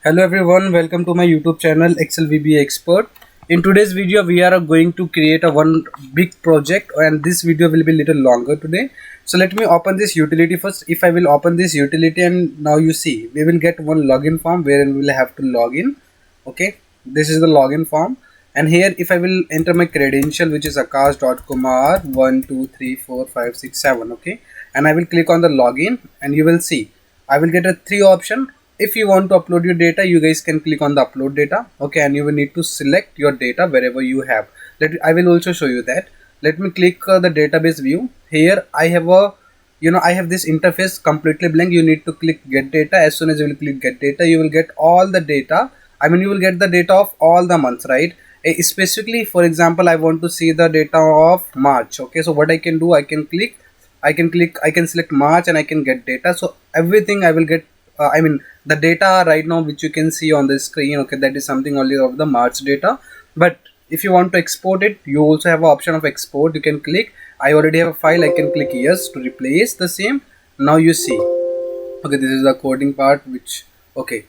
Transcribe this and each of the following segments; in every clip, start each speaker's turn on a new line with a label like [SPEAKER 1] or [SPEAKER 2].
[SPEAKER 1] Hello everyone, welcome to my YouTube channel ExcelVBA Expert. In today's video we are going to create a one big project, and this video will be little longer today. So let me open this utility first. If I will open this utility, and now you see we will get one login form wherein we will have to log in. Okay, this is the login form, and here if I will enter my credential, which is akash.kumar1234567, okay, and I will click on the login, and you will see I will get a three option. If you want to upload your data, you guys can click on the upload data, okay, and you will need to select your data wherever you have. I will also show you that. Let me click the database view. Here I have a I have this interface completely blank. You need to click get data. As soon as you will click get data, you will get all the data. You will get the data of all the months, right? Specifically, for example, I want to see the data of March. Okay, so what I can do, I can select March, and I can get data. So everything I will get, the data right now which you can see on the screen, okay, that is something only of the March data. But if you want to export it, you also have an option of export. You can click, I already have a file, I can click yes to replace the same. Now you see, okay, this is the coding part, which okay,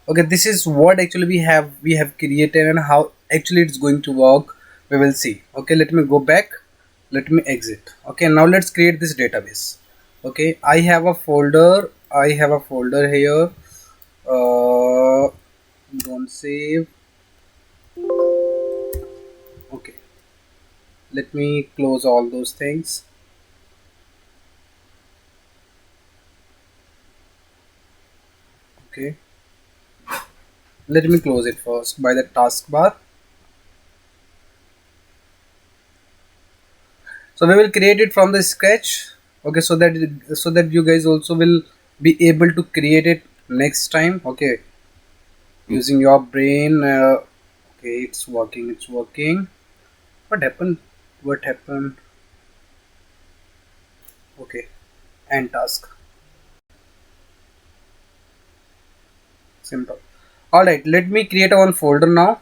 [SPEAKER 1] this is what actually we have created, and how actually it's going to work, we will see. Okay, let me go back, let me exit. Okay, now let's create this database. Okay, I have a folder here. Don't save. Okay, let me close all those things. Okay, let me close it first by the taskbar. So we will create it from the scratch. Okay, so that you guys also will be able to create it next time. Okay, using your brain. Okay, it's working. What happened? Okay, end task. Simple. All right, let me create a one folder now.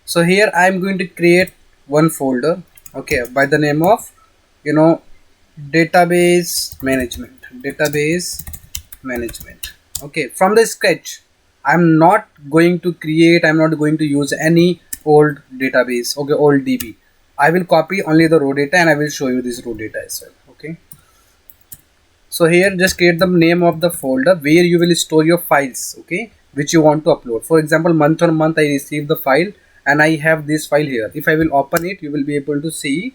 [SPEAKER 1] So here I am going to create one folder, okay, by the name of database management. Okay, from the sketch. I'm not going to use any old database, okay, old DB. I will copy only the raw data, and I will show you this raw data as well. Okay, so here just create the name of the folder where you will store your files, okay, which you want to upload. For example, month on month I receive the file, and I have this file here. If I will open it, you will be able to see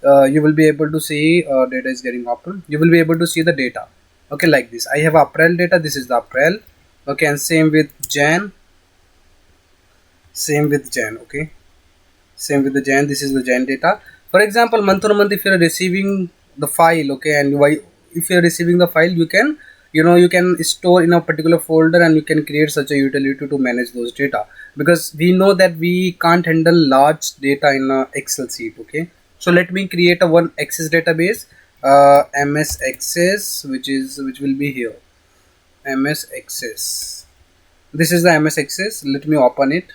[SPEAKER 1] data is getting open. You will be able to see the data, okay, like this. I have April data, this is the April, okay, and same with Jan, okay, same with the Jan, this is the Jan data. For example, month on month, if you are receiving the file, okay, and why, if you are receiving the file, you can you can store in a particular folder, and you can create such a utility to manage those data, because we know that we can't handle large data in a Excel sheet. Okay, so let me create a one Access database, MS Access, which will be here, MS Access. This is the MS Access. Let me open it.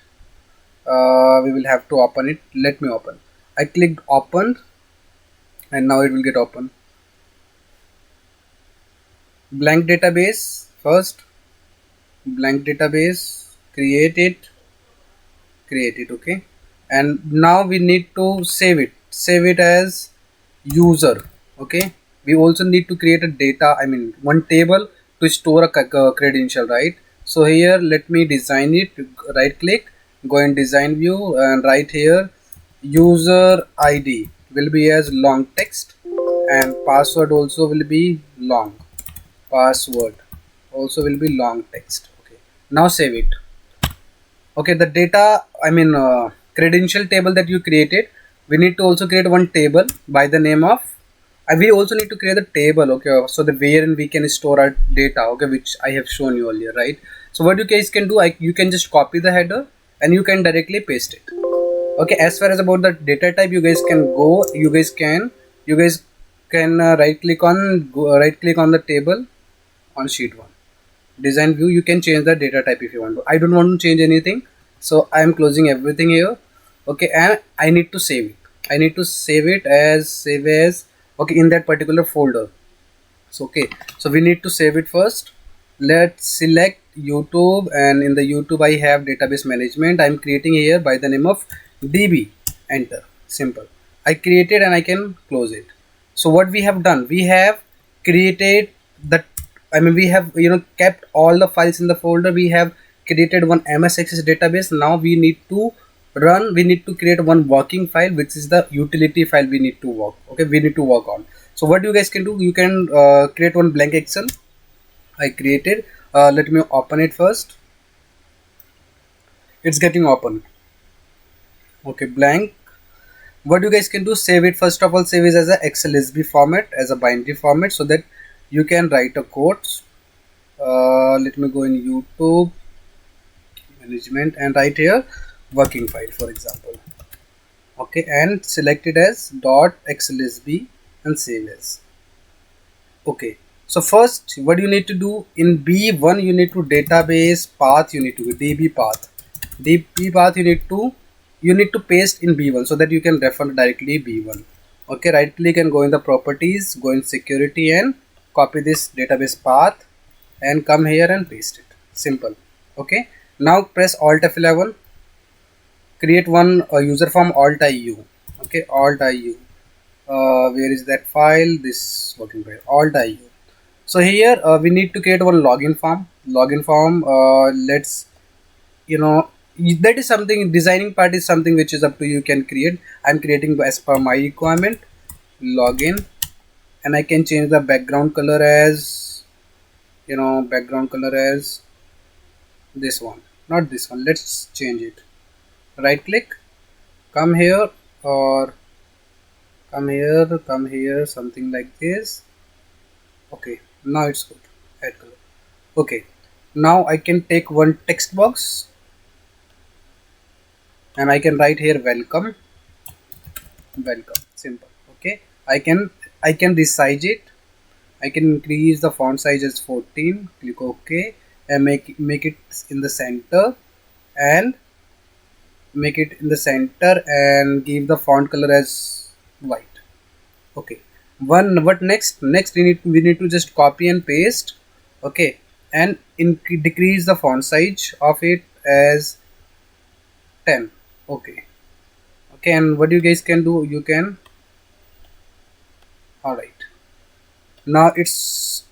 [SPEAKER 1] We will have to open it. Let me open. I clicked open, and now it will get open. Blank database first, blank database, create it, okay, and now we need to save it as user. Okay, we also need to create a data, one table to store a credential, right? So here let me design it. Right click, go in design view, and right here user ID will be as long text, and password also will be long text. Okay, now save it. Okay, the data, credential table that you created, we need to also create one table by the name of, we also need to create a table, okay, so the wherein we can store our data, okay, which I have shown you earlier, right? So what you guys can do, you can just copy the header, and you can directly paste it. Okay, as far as about the data type, you guys can right click on the table on sheet 1, design view. You can change the data type if you want to. I don't want to change anything, so I am closing everything here. Okay, and I need to save it. Save as okay, in that particular folder. So okay, so we need to save it first. Let's select YouTube, and in the YouTube I have database management. I'm creating here by the name of DB. Enter. Simple. I created and I can close it. So what we have done, we have created the, we have kept all the files in the folder. We have created one MS Access database. Now we need to create one working file, which is the utility file we need to work on. So what you guys can do, you can create one blank Excel. I created. Let me open it first. It's getting open. Okay, blank. What you guys can do, save it. First of all, save it as a ExcelVBA format, as a binary format, so that you can write a code. Let me go in YouTube management and write here working file, for example. Okay, and select it as .excelvb and save as. Okay, so first what you need to do in B1, you need to database path, you need to DB path you need to paste in B1 so that you can refer directly B1. Okay, right click and go in the properties, go in security and copy this database path and come here and paste it. Simple. Okay, now press Alt F11, create one user form, Alt IU. Okay, Alt IU. Where is that file? This working file, Alt IU. So here we need to create one login form. Let's, that is something, designing part is something which is up to you can create. I'm creating as per my requirement login, and I can change the background color as this one, not this one. Let's change it. Right click, come here, or come here, something like this. Okay, now it's good. Add color. Okay, now I can take one text box and I can write here welcome. Simple. Okay, I can resize it. I can increase the font size as 14. Click OK and make it in the center, and give the font color as white. Okay, what next we need to just copy and paste. Okay, and decrease the font size of it as 10. Okay, and what you guys can do, you can, alright, now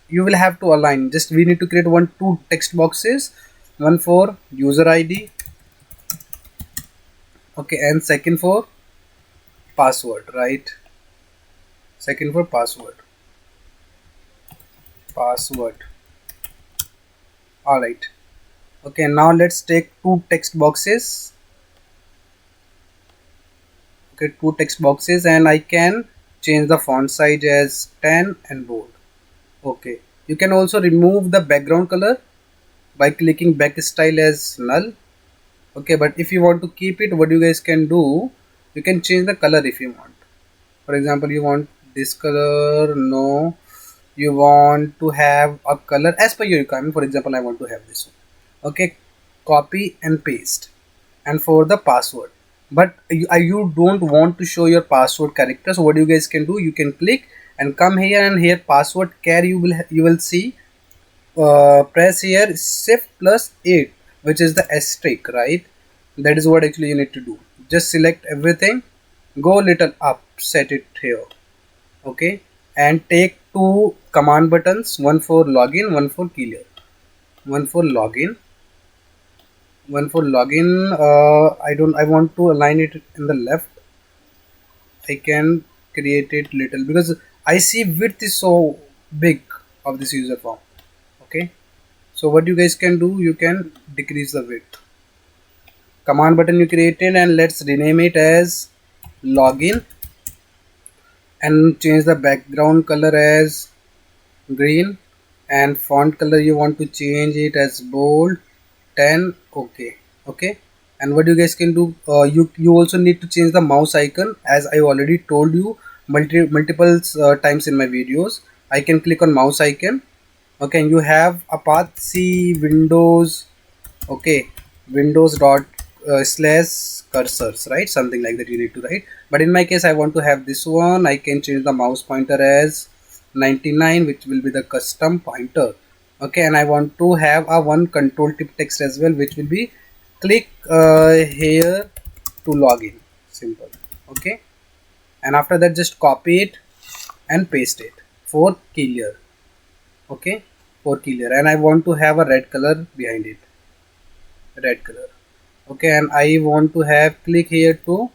[SPEAKER 1] you will have to align. Just we need to create two text boxes, one for user ID, okay, and second for password, right? Second for password. Alright, okay, now let's take two text boxes. Okay, two text boxes, and I can change the font size as 10 and bold. Okay, you can also remove the background color by clicking back style as null. Okay, but if you want to keep it, what you guys can do, you can change the color if you want. For example, you want this color, no, you want to have a color as per your requirement. For example, I want to have this one. Okay, copy and paste. And for the password, but you don't want to show your password character, so what you guys can do, you can click and come here, and here password char you will see, press here shift plus 8, which is the asterisk, right? That is what actually you need to do. Just select everything, go little up, set it here. Okay, and take two command buttons, one for login, one for clear. One for login, I want to align it in the left. I can create it little because I see width is so big of this user form. Okay, so what you guys can do, you can decrease the width. Command button you created, and let's rename it as login, and change the background color as green, and font color you want to change it as bold 10. Okay, and what you guys can do, you also need to change the mouse icon, as I already told you multiple times in my videos. I can click on mouse icon. Okay, and you have a path, C Windows, okay, Windows dot slash cursors, right? Something like that you need to write, but in my case I want to have this one. I can change the mouse pointer as 99, which will be the custom pointer. okay, and I want to have a one control tip text as well, which will be click here to login. Simple. Okay, and after that just copy it and paste it for clear. Okay, for clear, and I want to have a red color behind it, red color. Okay, and I want to have click here to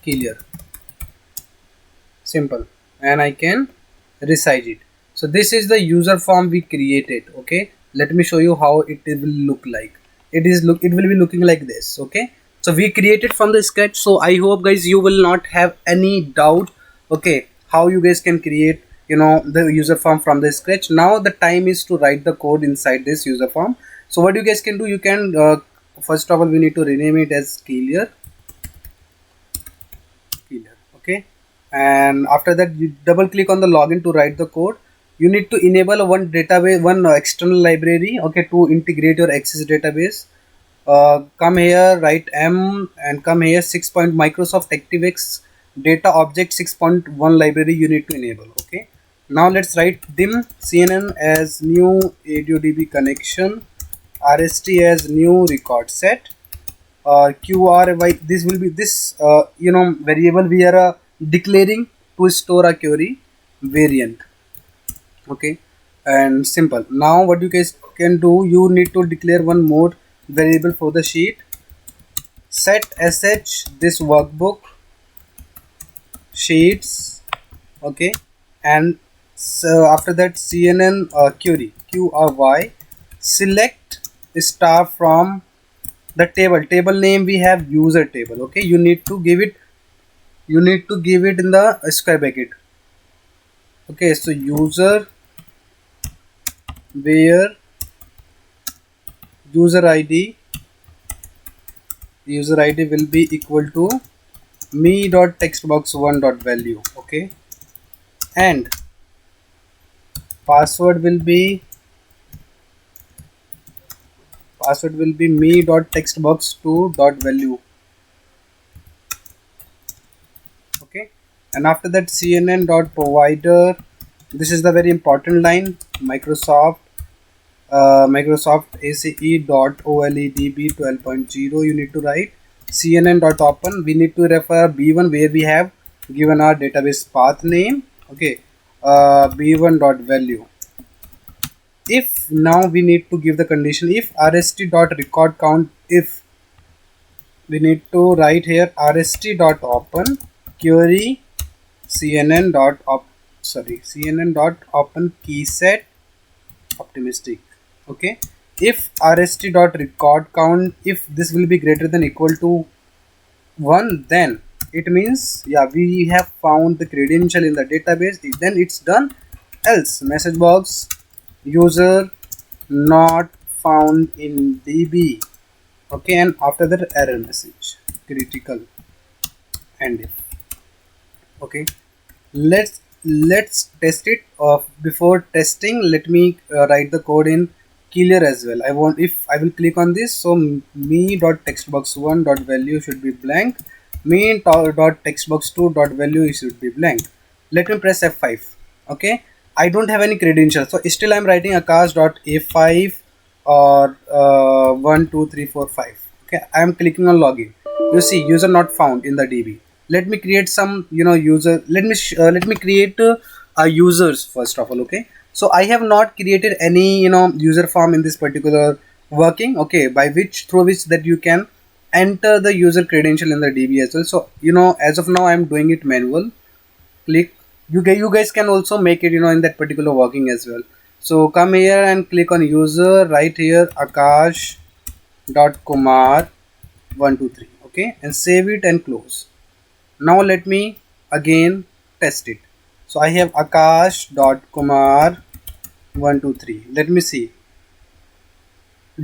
[SPEAKER 1] clear. Simple, and I can resize it. So this is the user form we created. Okay, let me show you how it will look like. It will be looking like this. Okay, so we created from the sketch. So I hope guys you will not have any doubt. Okay, how you guys can create, you know, the user form from the sketch. Now the time is to write the code inside this user form. So what you guys can do, you can first of all we need to rename it as clear. Okay, and after that you double click on the login to write the code. You need to enable one database, one external library, okay, to integrate your Access database. Come here, write M, and come here 6 point Microsoft ActiveX data object 6.1 library you need to enable. Okay, now let's write dim CNN as new AudioDB connection, RST as new record set, QRY, this will be this you know, variable we are declaring to store a query variant. Okay, and simple. Now what you guys can do, you need to declare one more variable for the sheet, set sh this workbook sheets. Okay, and so after that CNN query QRY select star from the table name we have user table. Okay, you need to give it in the square bracket. Okay, so user where user id will be equal to me dot textbox1 dot value. Okay, and password will be me dot textbox2 dot value. Okay, and after that CNN dot provider, this is the very important line, Microsoft ACE dot OLEDB 12.0 you need to write. CNN dot open, we need to refer B1 where we have given our database path name. Okay, B1 dot value. If now we need to give the condition, if RST dot record count, if we need to write here RST dot open query CNN dot open key set optimistic. Okay, if RST dot record count, if this will be greater than equal to 1, then it means yeah, we have found the credential in the database, then it's done. Else message box user not found in DB. Okay, and after that error message critical and if. Okay, let's test it. Before testing, let me write the code in clear as well. I will click on this, so me dot textbox1 dot value should be blank, me dot textbox2 dot value should be blank. Let me press F5. Okay, I don't have any credentials, so still I'm writing Akash dot A5 or 1 2 3 4 5. Okay, I am clicking on login. You see user not found in the DB. Let me create some, you know, user. Let me create users first of all. Okay, so I have not created any, you know, user form in this particular working. Okay, by which through which that you can enter the user credential in the DB as well. So you know, as of now I'm doing it manual. Click, you guys can also make it, you know, in that particular working as well. So come here and click on user, right here Akash dot Kumar 123. Okay, and save it and close. Now let me again test it. So I have Akash dot Kumar 123. Let me see.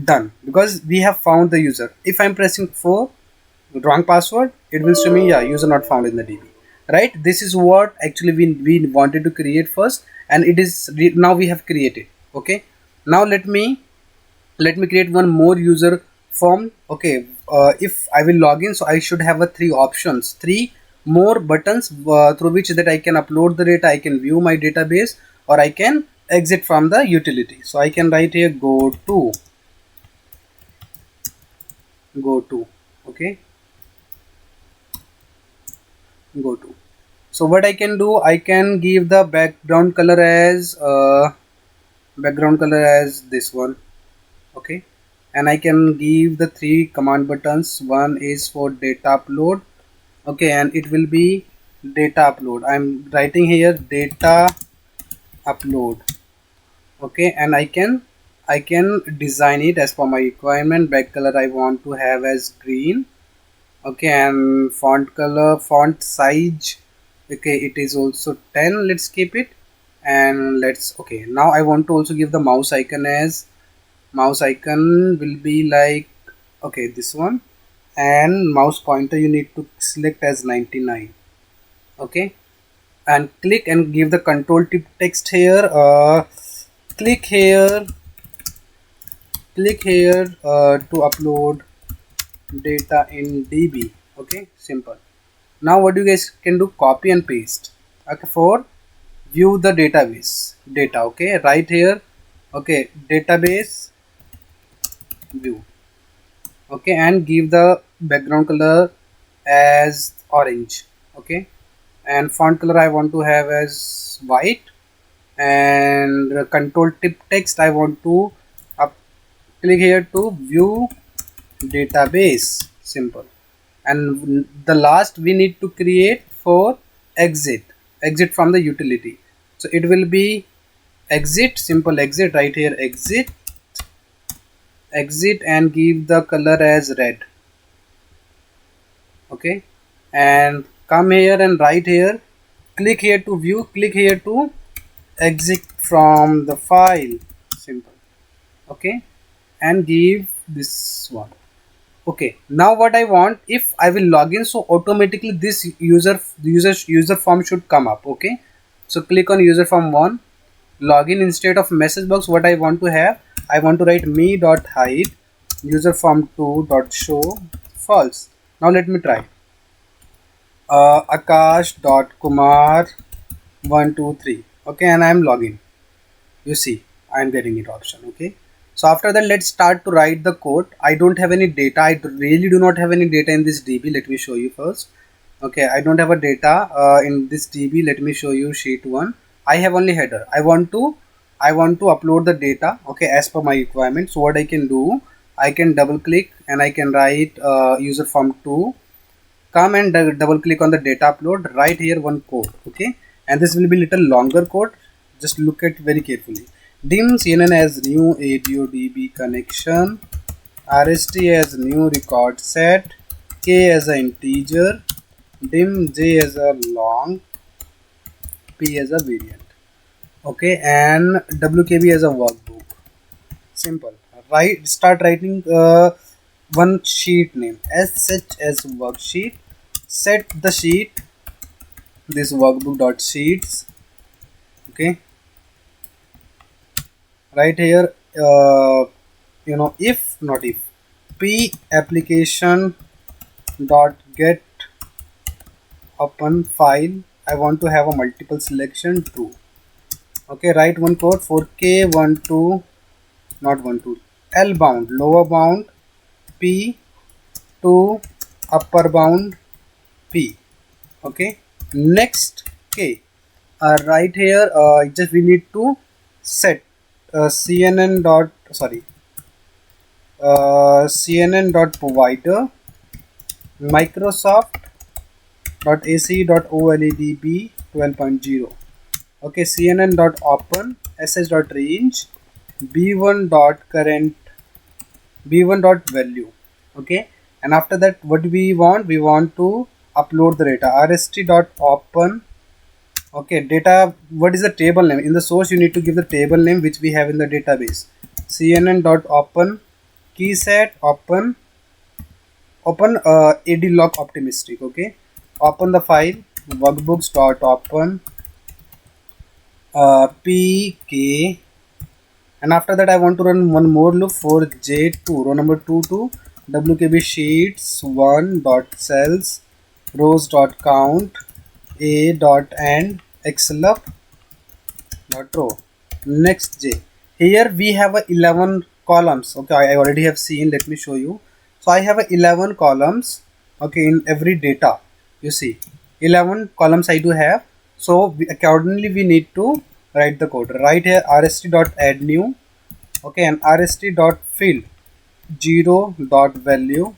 [SPEAKER 1] Done, because we have found the user. If I'm pressing 4 wrong password, it will show me yeah, user not found in the DB. Right, this is what actually we wanted to create first, and it is now we have created. Okay, now let me create one more user form. Okay, if I will log in, so I should have a 3 options, 3 more buttons through which that I can upload the data, I can view my database, or I can exit from the utility. So I can write here go to, okay, go to. So what I can do, I can give the background color as this one, okay, and I can give the 3 command buttons. One is for data upload, okay, and it will be data upload. I'm writing here data upload, okay, and I can design it as per my requirement. Back color I want to have as green, okay, and font size, okay, it is also 10. Let's keep it, and let's, okay, now I want to also give the mouse icon as, mouse icon will be like, okay, this one, and mouse pointer you need to select as 99, okay, and click and give the control tip text here, click here to upload data in DB, okay, simple. Now what you guys can do, copy and paste, okay, for view the database data, okay, right here, okay, database view, okay, and give the background color as orange, okay, and font color I want to have as white, and control tip text I want to up, click here to view database, simple. And the last we need to create for exit from the utility, so it will be exit, simple exit, right here exit and give the color as red, okay, and come here and right here, click here to view, click here to exit from the file, simple, okay, and give this one. Okay, now what I want, if I will log in, so automatically this user form should come up, okay, so click on user form 1, login. Instead of message box, what I want to have, I want to write me.hide user form 2.show false. Now let me try, akash.kumar123, okay, and I am logging. You see I am getting it option, okay. So after that, let's start to write the code. I don't have any data, I really do not have any data in this DB. Let me show you first, okay, I don't have a data in this DB. Let me show you sheet 1. I have only header. I want to upload the data, okay, as per my requirement. So what I can do, I can double click and I can write user form 2, come and double click on the data upload, write here one code, okay, and this will be little longer code. Just look at very carefully. dim cnn as new AudioDB connection, rst as new record set, k as an integer, dim j as a long, p as a variant, okay, and wkb as a workbook, simple. Right, start writing one sheet name as such as worksheet, set the sheet, this workbook dot sheets, okay, right here, if not if, p application dot get open file, I want to have a multiple selection true, okay, write one code for k12, not 12, l bound lower bound, p to upper bound p, okay, next k, right here, just we need to set cnn dot cnn dot provider microsoft dot ac dot oledb 12.0, okay, cnn dot open sh dot range b1 dot current b1 dot value, okay, and after that what we want to upload the data, rst dot open, okay, data, what is the table name in the source, you need to give the table name which we have in the database, cnn dot open key set open ad log optimistic, okay, open the file workbooks dot open pk, and after that I want to run one more loop for j2 row number 2 to wkb sheets 1 dot cells rows dot count a dot and excelup dot row, next J. Here we have a 11 columns. Okay, I already have seen. Let me show you. So I have a 11 columns. Okay, in every data, you see 11 columns I do have. So accordingly we need to write the code. Right here rst dot add new. Okay, and rst dot field 0 dot value,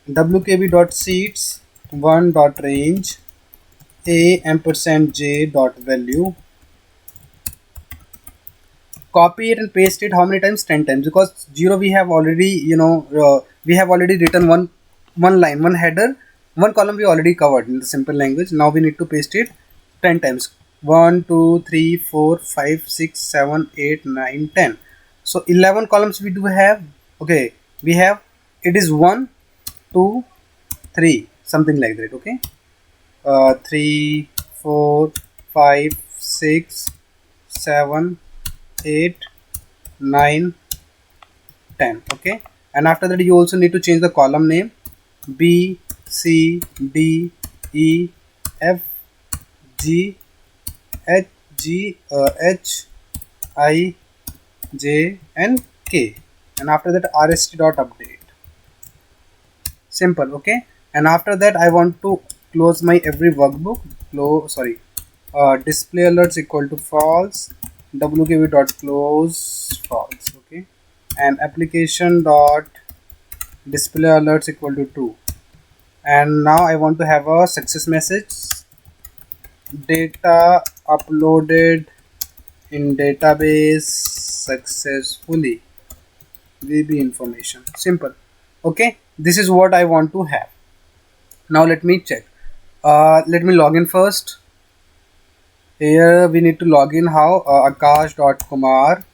[SPEAKER 1] wkb dot seats 1 dot range, a ampersand j dot value. Copy it and paste it how many times? 10 times, because 0 we have already, we have already written one line, one header, one column we already covered in the simple language. Now we need to paste it 10 times. 1 2 3 4 5 6 7 8 9 10. So 11 columns we do have. Okay, we have, it is 1 2 3 something like that. Okay, 3 4 5 6 7 8 9 10. Okay, and after that you also need to change the column name. B C D E F G H G H I J and K, and after that rst dot update. Simple. Okay, and after that I want to close my every workbook. Display alerts equal to false, wkb dot close false. Okay, and application dot display alerts equal to 2. And now I want to have a success message. Data uploaded in database successfully, VB information. Simple. Okay, this is what I want to have. Now let me check. Let me log in first. Here we need to log in. How? Akash.kumar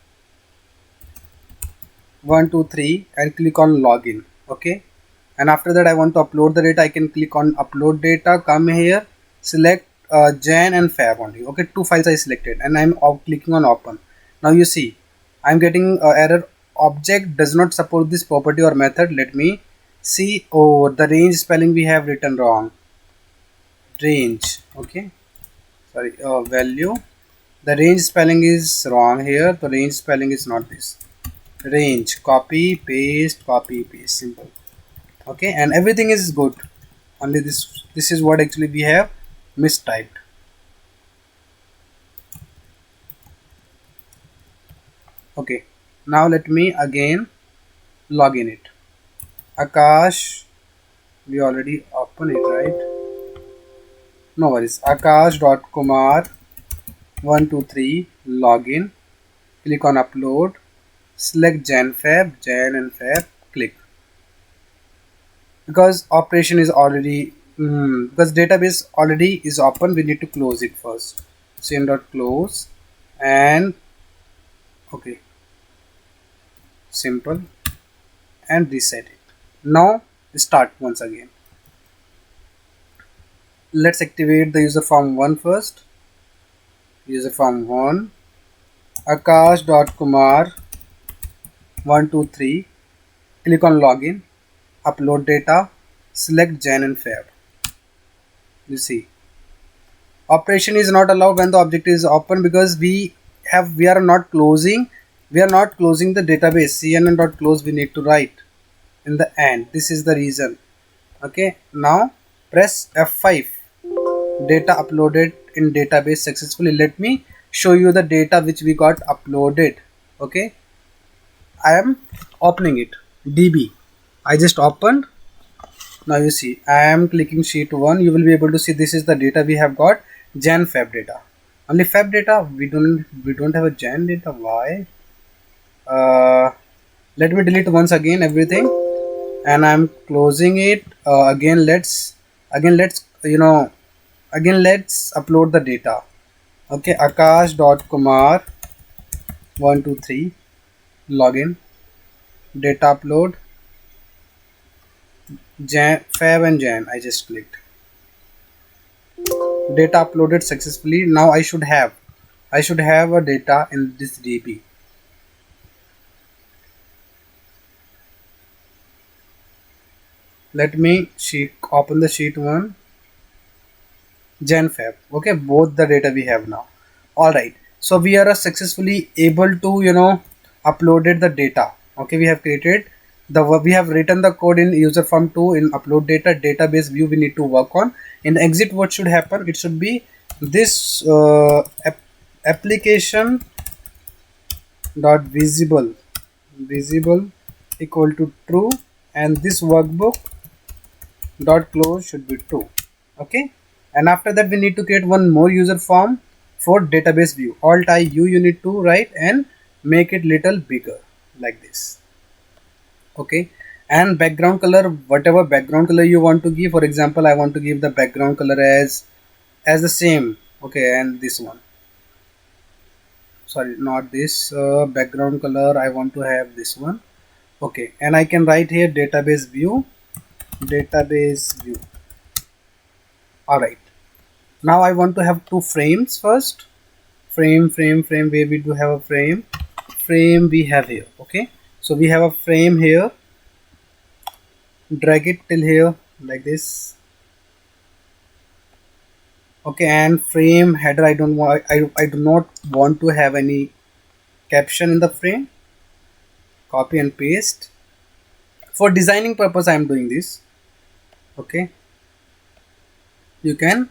[SPEAKER 1] 123 and click on login. Okay, and after that I want to upload the data. I can click on upload data, come here, select Jan and Fab only. Okay, two files I selected, and I'm clicking on open. Now you see I'm getting error, object does not support this property or method. Let me see. Oh, the range spelling we have written wrong. Range. Okay, sorry, value, the range spelling is wrong here. The range spelling is not this. Range, copy paste, copy paste, simple. Okay, and everything is good, only this is what actually we have mistyped. Okay, now let me again log in it. Akash, we already open it, right? No worries. Akash.kumar 123 login, click on upload, select Jan and Fab, click. Because operation is already because database already is open, we need to close it first. Close, and okay, simple, and reset it. Now start once again. Let's activate the user form 1 first. User form 1, Akash.kumar 123, click on login, upload data, select Jan and Fab. You see, operation is not allowed when the object is open, because we are not closing the database. cnn.close we need to write in the end. This is the reason. Okay, now press F5. Data uploaded in database successfully. Let me show you the data which we got uploaded. Okay, I am opening it. DB, I just opened. Now you see I am clicking sheet 1. You will be able to see this is the data we have got. Jan Fab data, only Fab data. We don't have a Jan data. Why? Let me delete once again everything, and I'm closing it. Again let's upload the data. Okay, Akash.kumar 123 login, data upload, Fab and Jan. I just clicked. Data uploaded successfully. Now I should have a data in this DB. Let me open the sheet 1, Jan Fab. Okay, both the data we have now. All right. So we are successfully able to, uploaded the data. Okay, we have created we have written the code in user form 2 in upload data database view. We need to work on in exit. What should happen? It should be this application dot visible equal to true, and this workbook dot close should be true. Okay, and after that we need to create one more user form for database view. Alt I U you need to write and make it little bigger like this. Okay, and background color, whatever background color you want to give. For example, I want to give the background color as the same. Okay, and this one, sorry, not this background color, I want to have this one. Okay, and I can write here database view. All right, now I want to have two frames first. Frame, where we do have a frame we have here. Okay, so we have a frame here, drag it till here like this. Okay, and frame header, I don't want, I do not want to have any caption in the frame. Copy and paste. For designing purpose I am doing this. Okay, you can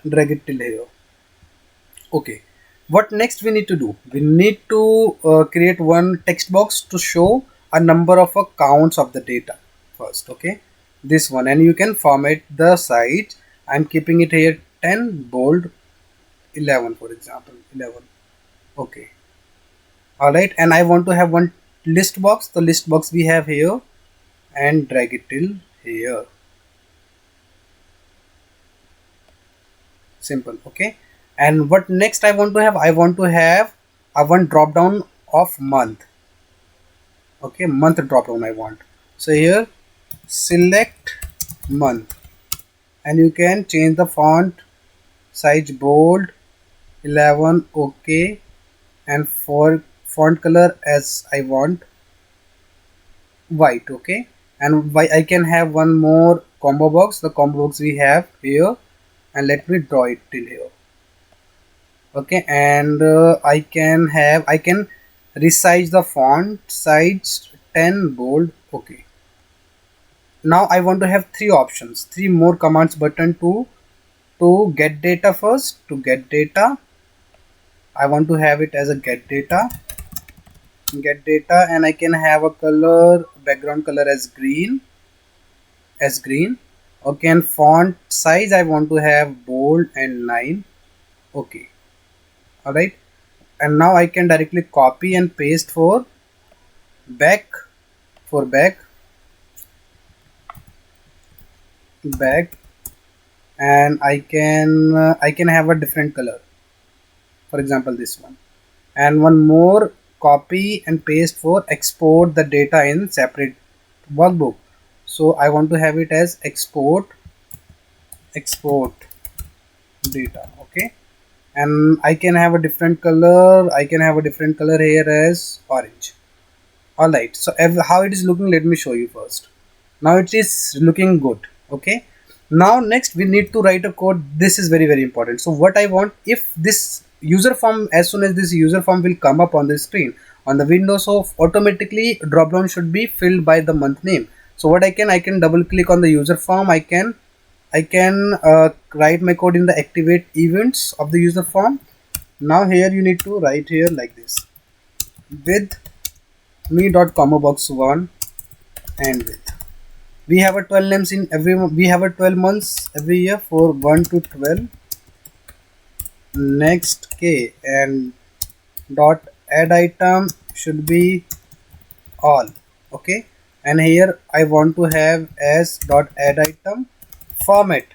[SPEAKER 1] drag it till here. Okay, what next we need to do? We need to create one text box to show a number of counts of the data first. Okay, this one, and you can format the size. I'm keeping it here 10 bold, 11 for example, 11. Okay, all right, and I want to have one list box. The list box we have here, and drag it till here. Simple. Okay, and what next I want to have? I want to have a one drop down of month. Okay, month drop down I want. So here select month, and you can change the font size bold, 11. Okay, and for font color as I want white. Okay, and why I can have one more combo box. The combo box we have here, and let me draw it till here. Okay, and I can resize the font size 10 bold. Okay, now I want to have three options, three more commands button to get data. First, to get data, I want to have it as a get data, and I can have a color, background color as green. Okay, and font size I want to have bold and 9. Okay, all right, and now I can directly copy and paste for back, and I can have a different color, for example this one, and one more copy and paste for export the data in separate workbook. So I want to have it as export data. Okay, and I can have a different color. Here as orange. All right, so how it is looking, let me show you first. Now it is looking good. Okay, now next we need to write a code. This is very important. So what I want, if this user form, as soon as this user form will come up on the screen on the window, so automatically drop down should be filled by the month name. So what I can double click on the user form. I can write my code in the activate events of the user form. Now here you need to write here like this, with me dot comma box 1 and with. We have a 12 names in every, we have a 12 months every year for 1 to 12. Next K, and dot add item should be all. Okay, and here I want to have as dot add item format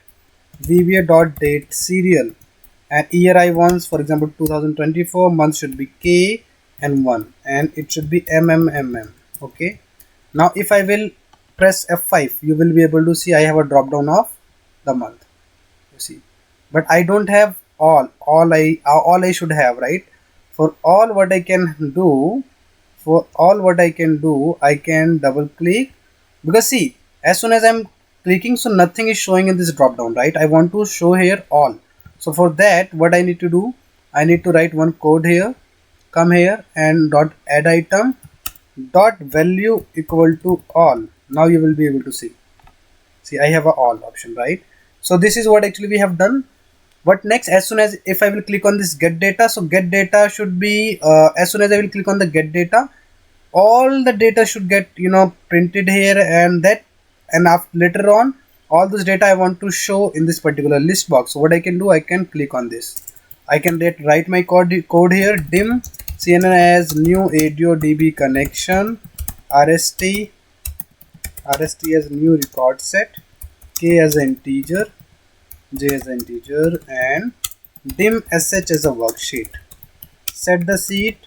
[SPEAKER 1] VBA dot date serial, and year I want, for example 2024, month should be K and 1, and it should be MMMM. Okay, now if I will press F5, you will be able to see I have a drop down of the month, you see, but I don't have all I should have, right? For all what I can do, I can double click, because see, as soon as I'm clicking, so nothing is showing in this drop down, right? I want to show here all. So for that, what I need to do, I need to write one code here. Come here and dot add item dot value equal to all. Now you will be able to see I have a all option, right? So this is what actually we have done. What next? As soon as if I will click on this get data, so get data should be as soon as I will click on the get data, all the data should get printed here, and after, later on all this data I want to show in this particular list box. So what I can do, I can click on this. I can write my code here. Dim CNN as new audio DB connection, RST as new record set, K as an integer, J as an integer, and dim SH as a worksheet. Set the sheet,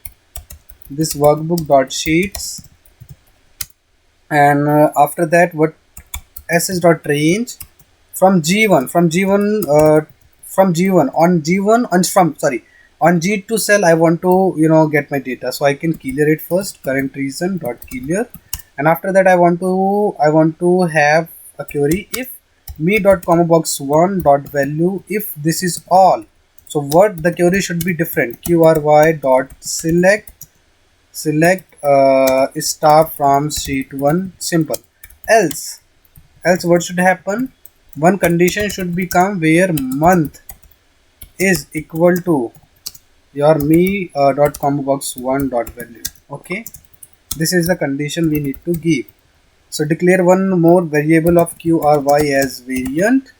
[SPEAKER 1] this workbook dot sheets, and after that what sh dot range from G1 on G2 cell I want to get my data, so I can clear it first. Current reason dot clear, and after that I want to have a query if me dot comma box 1 dot value if this is all. So what the query should be different, qry dot select star from sheet 1, simple. Else what should happen, one condition should become where month is equal to your me dot comma box 1 dot value. Okay, this is the condition we need to give. So declare one more variable of qry as variant,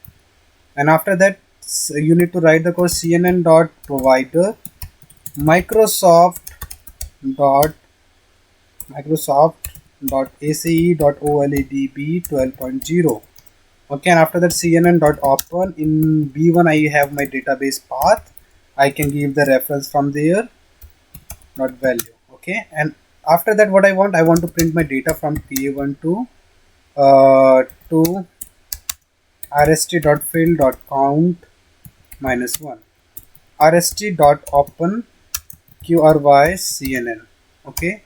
[SPEAKER 1] and after that you need to write the code cnn dot provider microsoft dot ace.oledb 12.0. Okay, and after that cnn dot open. In b1 I have my database path, I can give the reference from there dot value. Okay, and after that what I want to print my data from k1 to rst.fill.count -1, rst.open qry cnn. Okay,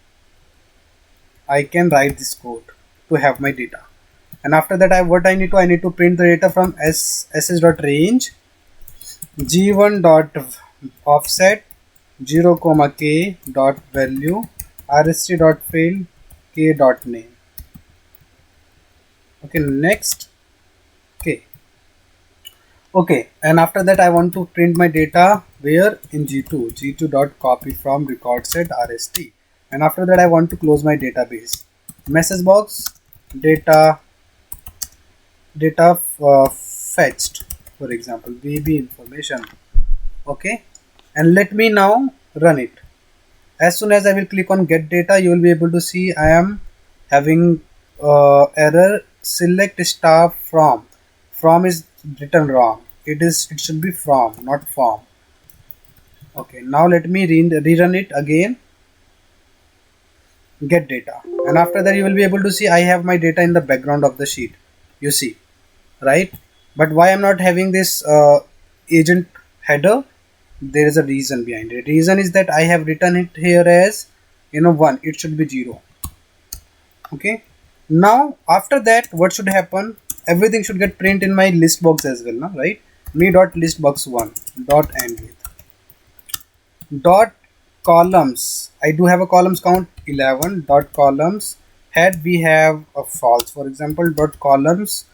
[SPEAKER 1] I can write this code to have my data, and after that I need to print the data from sh.range g1 dot offset 0, k dot value rst dot fill k dot name. Okay, next. Okay, and after that I want to print my data where in g2 dot copy from record set rst, and after that I want to close my database. Message box data fetched, for example VB information. Okay, and let me now run it. As soon as I will click on get data, you will be able to see I am having error select star from is written wrong. It should be from, not form. Okay, now let me rerun it again. Get data, and after that you will be able to see I have my data in the background of the sheet, you see, right? But why I'm not having this agent header, there is a reason behind it. Reason is that I have written it here as 1, it should be 0. Okay, now after that what should happen, everything should get print in my list box as well now, right? Me dot list box 1 dot end with dot columns. I do have a columns count 11 dot columns head we have a false, for example. Dot columns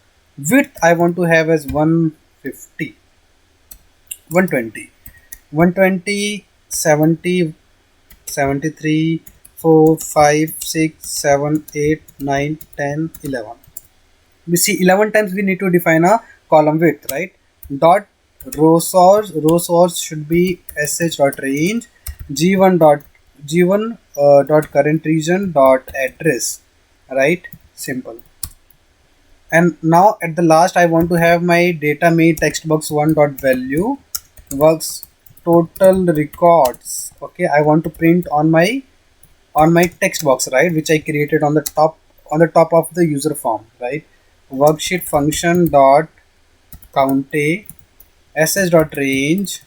[SPEAKER 1] width I want to have as 150 120 120 70 73 4 5 6 7 8 9 10 11. We see 11 times we need to define a column width, right? Dot row source should be sh dot range g1 dot current region dot address, right? Simple. And now at the last I want to have my data me text box 1 dot value works total records. Okay, I want to print on my text box, right, which I created on the top of the user form, right? Worksheet function dot count sh dot range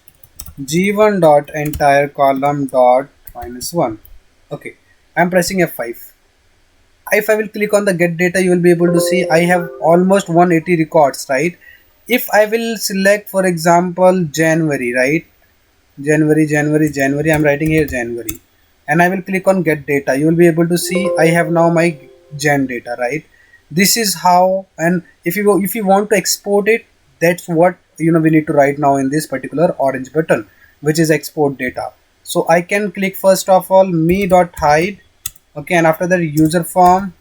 [SPEAKER 1] g1 dot entire column dot -1. Okay, I'm pressing F5. If I will click on the get data, you will be able to see I have almost 180 records, right? If I will select, for example, January, right? January. I'm writing here January, and I will click on get data. You will be able to see I have now my Jan data, right? This is how. And if you want to export it, that's what we need to write now in this particular orange button, which is export data. So I can click first of all me.hide, okay, and after that user form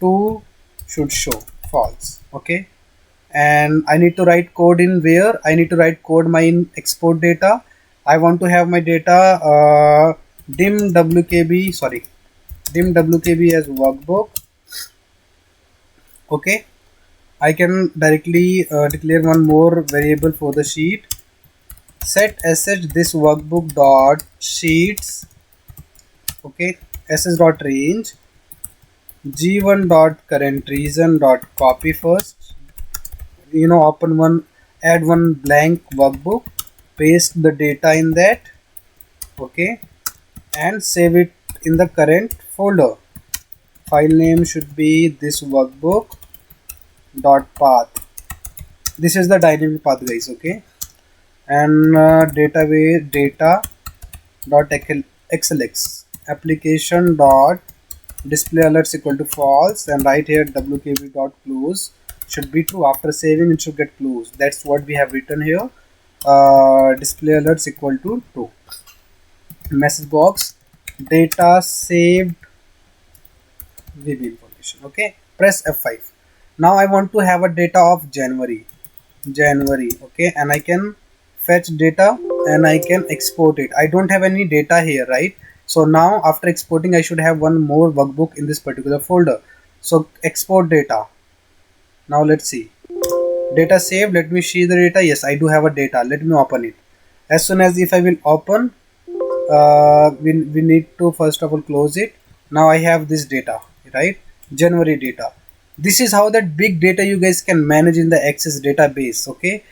[SPEAKER 1] 2 should show false, okay. And I need to write code in where I need to write code my in export data. I want to have my data dim wkb as workbook, okay. I can directly declare one more variable for the sheet. Set sh this workbook dot sheets, okay, sh dot range g1 dot current reason dot copy first, open one, add one blank workbook, paste the data in that, okay, and save it in the current folder. File name should be this workbook dot path. This is the dynamic path, guys, okay. And database data dot xlx application dot display alerts equal to false, and right here wkb dot close should be true. After saving it should get closed. That's what we have written here. Display alerts equal to true. Message box data saved VB information, okay. Press F5. Now I want to have a data of January, okay, and I can fetch data and I can export it. I don't have any data here, right? So now after exporting I should have one more workbook in this particular folder. So export data. Now let's see. Data saved. Let me see the data. Yes, I do have a data. Let me open it. As soon as if I will open, we need to first of all close it. Now I have this data, right? January data. This is how that big data you guys can manage in the Access database, okay.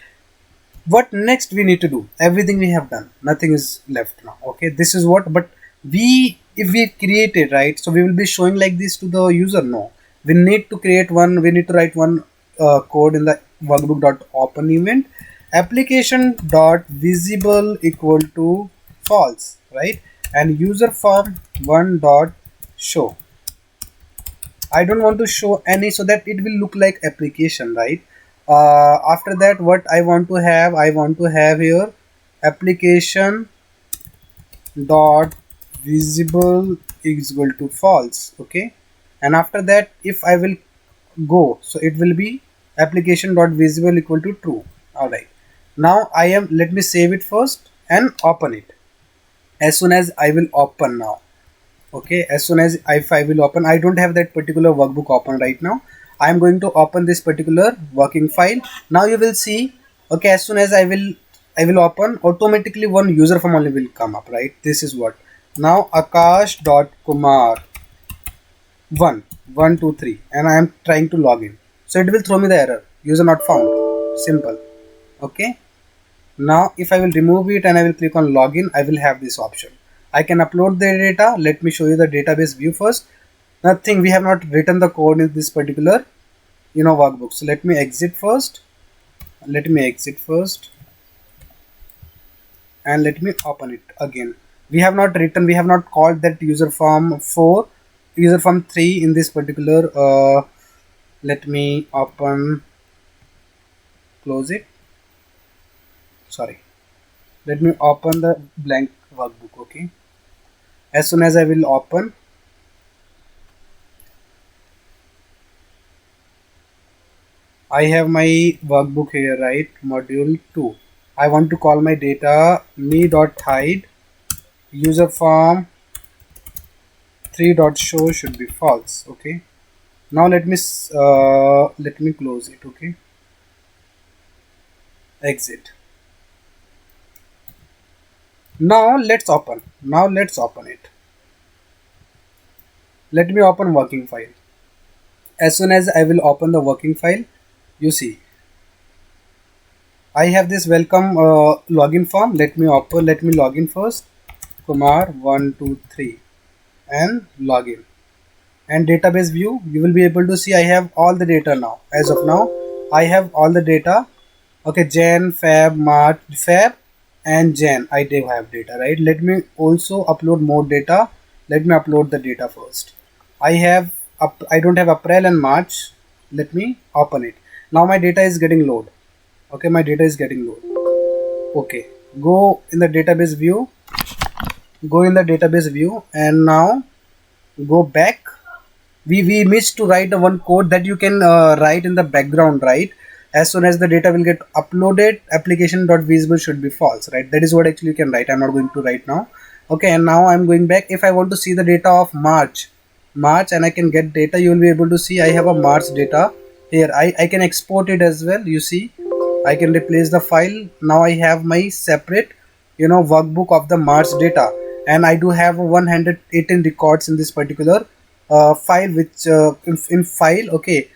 [SPEAKER 1] What next we need to do? Everything we have done, nothing is left now, okay. This is what, but if we create it, right, so we will be showing like this to the user. No, we need to create one, we need to write one code in the workbook.open event, application dot visible equal to false, right, and user form 1 dot show. I don't want to show any, so that it will look like application, right. After that, what I want to have here application dot visible is equal to false, okay. And after that, if I will go, so it will be application dot visible equal to true. All right, now let me save it first and open it. As soon as I will open now, okay, as soon as if I will open, I don't have that particular workbook open right now. I am going to open this particular working file. Now you will see, okay, as soon as I will open, automatically one user form only will come up, right. This is what now Akash dot Kumar 1 1 2 3, and I am trying to log in, so it will throw me the error, user not found. Simple, okay. Now if I will remove it and I will click on login, I will have this option. I can upload the data. Let me show you the database view first. Nothing, we have not written the code in this particular workbook. So let me exit first, and let me open it again. We have not called that user form 4, user form 3 in this particular let me close it, sorry, let me open the blank workbook, okay. As soon as I will open, I have my workbook here, right, module 2. I want to call my data me.hide user form 3 dot show should be false, okay. Now let me close it, okay, exit. Now let's open it. Let me open working file. As soon as I will open the working file, you see I have this welcome login form. Let me log in first, Kumar 1 2 3, and login. And database view, you will be able to see I have all the data now. As of now, I have all the data, okay. Jan, Feb, March, Feb and Jan. I do have data, right? Let me also upload more data. Let me upload the data first. I don't have April and March. Let me open it. Now my data is getting load. Okay, my data is getting load. Okay, go in the database view. Go in the database view, and now go back. We missed to write the one code that you can write in the background, right? As soon as the data will get uploaded, application.visible should be false, right? That is what actually you can write. I'm not going to write now. Okay, and now I'm going back. If I want to see the data of March, and I can get data, you will be able to see I have a March data here. I can export it as well. You see, I can replace the file. Now I have my separate, workbook of the March data, and I do have 118 records in this particular file, which in file, okay,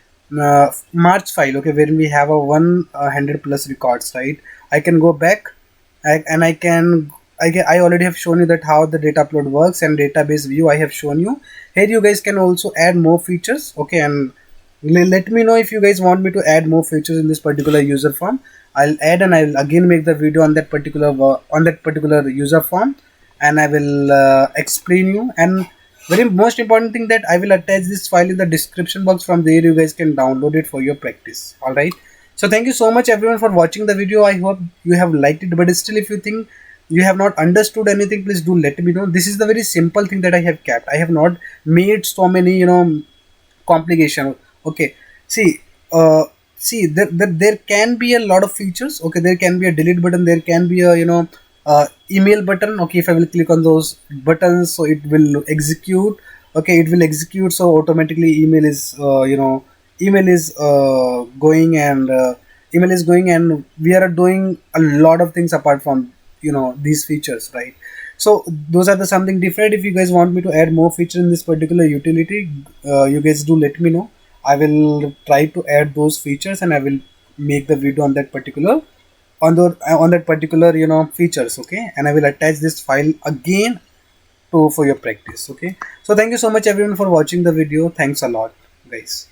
[SPEAKER 1] March file, okay, wherein we have a 100 plus records, right? I can go back, and I already have shown you that how the data upload works, and database view I have shown you. Here you guys can also add more features, okay, and let me know if you guys want me to add more features in this particular user form. I'll add, and I'll again make the video on that particular user form, and I will explain you. And very most important thing, that I will attach this file in the description box. From there you guys can download it for your practice. All right, so thank you so much everyone for watching the video. I hope you have liked it, but still if you think you have not understood anything, please do let me know. This is the very simple thing that I have kept. I have not made so many complication. Okay, see, there can be a lot of features. Okay, there can be a delete button, there can be a email button. Okay, if I will click on those buttons, so it will execute. Okay, it will execute, so automatically email is going, and we are doing a lot of things apart from these features, right? So those are the something different. If you guys want me to add more feature in this particular utility, you guys do let me know. I will try to add those features, and I will make the video on that particular features. Okay, and I will attach this file again for your practice. Okay, so thank you so much everyone for watching the video. Thanks a lot, guys.